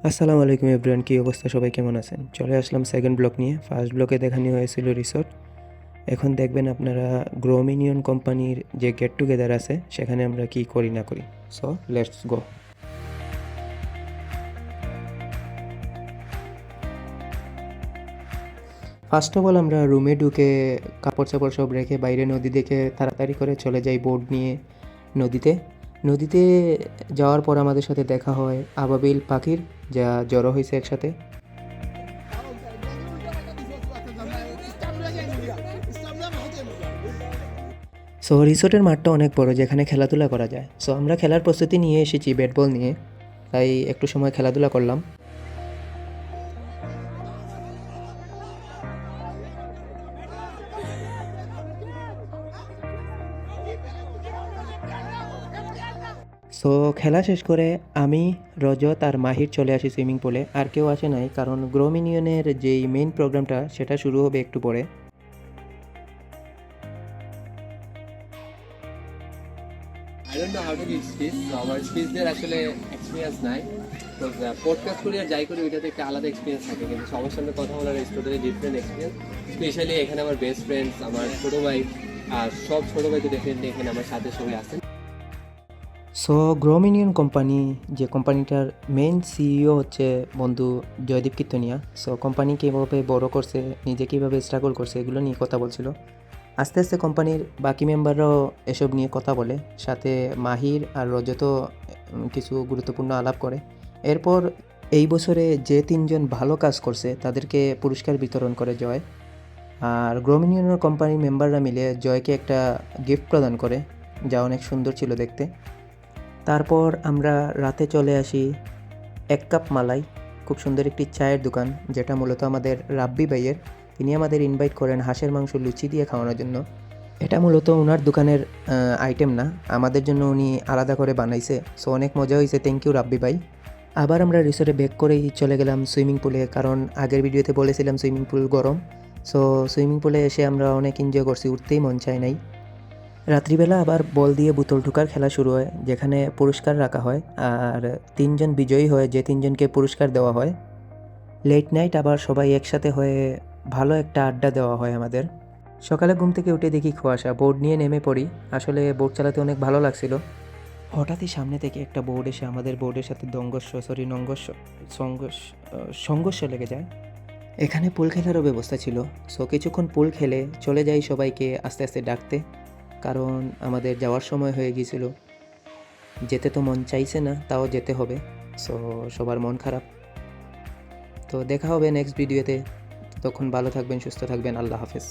আসসালামু আলাইকুম এভরিওয়ান, কী অবস্থা? সবাই কেমন আছেন? চলে আসলাম সেকেন্ড ব্লক নিয়ে। ফার্স্ট ব্লকে দেখানো হয়েছিল রিসোর্ট। এখন দেখবেন আপনারা গ্রোমিনিয়ন কোম্পানির যে গেট টুগেদার আছে সেখানে আমরা কি করি না করি। So let's go. First of all আমরা রুমে ঢুকে কাপড় চাপড় সব রেখে বাইরে নদী দেখে তাড়াতাড়ি করে চলে যাই বোর্ড নিয়ে নদীতে। নদীতে যাওয়ার পর আমাদের সাথে দেখা হয় আবাবিল পাখির, যা জড়ো হয়েছে একসাথে। সো রিসোর্টের মাঠটা অনেক বড়, যেখানে খেলাধুলা করা যায়। সো আমরা খেলার প্রস্তুতি নিয়ে এসেছি ব্যাট বল নিয়ে, তাই একটু সময় খেলাধুলা করলাম। সো খেলা শেষ করে আমি, রজত আর মাহির চলে আসি সুইমিং পুলে। আর কেউ আসে নাই, কারণ গ্রোমিনিয়নের যেই মেইন প্রোগ্রামটা সেটা শুরু হবে একটু পরে। I don't know how to give speech. So আমার স্পিচ দের আসলে এক্সপিরিয়েন্স নাই। তো পডকাস্ট করি আর যাই করি ওইটাতে একটা আলাদা এক্সপিরিয়েন্স থাকে, কিন্তু সবার সামনে কথা বলার is totally different experience. Specially এখানে আমার বেস্ট ফ্রেন্ডস, আমার ছোটো ভাই আর সব ছোটো ভাই তো ডেফিনেটলি এখানে আমার সাথে সবাই আছেন। সো গ্রোমিনিয়ন কোম্পানি, যে কোম্পানিটার মেইন সিইও হচ্ছে বন্ধু জয়দীপ কীর্তনিয়া। সো কোম্পানি কীভাবে বড় করছে, নিজে কীভাবে স্ট্রাগল করছে, এগুলো নিয়ে কথা বলছিল। আস্তে আস্তে কোম্পানির বাকি মেম্বাররাও এসব নিয়ে কথা বলে, সাথে মাহির আর রজতও কিছু গুরুত্বপূর্ণ আলাপ করে। এরপর এই বছরে যে তিনজন ভালো কাজ করছে তাদেরকে পুরস্কার বিতরণ করে জয়। আর গ্রোমিনিয়নের কোম্পানির মেম্বাররা মিলে জয়কে একটা গিফট প্রদান করে, যা অনেক সুন্দর ছিল দেখতে। তারপর আমরা রাতে চলে আসি এক কাপ মালাই, খুব সুন্দর একটি চায়ের দোকান, যেটা মূলত আমাদের রাব্বি ভাইয়ের। তিনি আমাদের ইনভাইট করেন হাঁসের মাংস লুচি দিয়ে খাওয়ানোর জন্য। এটা মূলত ওনার দোকানের আইটেম না, আমাদের জন্য উনি আলাদা করে বানাইছে। সো অনেক মজা হয়েছে, থ্যাংক ইউ রাব্বি ভাই। আবার আমরা রিসোর্টে ব্যাক করেই চলে গেলাম সুইমিং পুলে, কারণ আগের ভিডিওতে বলেছিলাম সুইমিং পুল গরম। সো সুইমিং পুলে এসে আমরা অনেক এনজয় করছি, উঠতেই মন চায় নাই। রাত্রিবেলা আবার বল দিয়ে বোতল ঠোকার খেলা শুরু হয়, যেখানে পুরস্কার রাখা হয় আর তিনজন বিজয়ী হয়, যে তিনজনকে পুরস্কার দেওয়া হয়। লেট নাইট আবার সবাই একসাথে হয়ে ভালো একটা আড্ডা দেওয়া হয় আমাদের। সকালে ঘুম থেকে উঠে দেখি কুয়াশা, বোর্ড নিয়ে নেমে পড়ি। আসলে বোর্ড চালাতে অনেক ভালো লাগছিল। হঠাৎই সামনে থেকে একটা বোর্ড এসে আমাদের বোর্ডের সাথে সংঘর্ষ লেগে যায়। এখানে পুল খেলারও ব্যবস্থা ছিল। সো কিছুক্ষণ পুল খেলে চলে যাই সবাইকে আস্তে আস্তে ডাকতে, কারণ আমাদের যাওয়ার সময় হয়ে গিয়েছিল। যেতে তো মন চাইছে না, তাও যেতে হবে। সো সবার মন খারাপ। তো দেখা হবে নেক্সট ভিডিওতে। তখন ভালো থাকবেন, সুস্থ থাকবেন। আল্লাহ হাফেজ।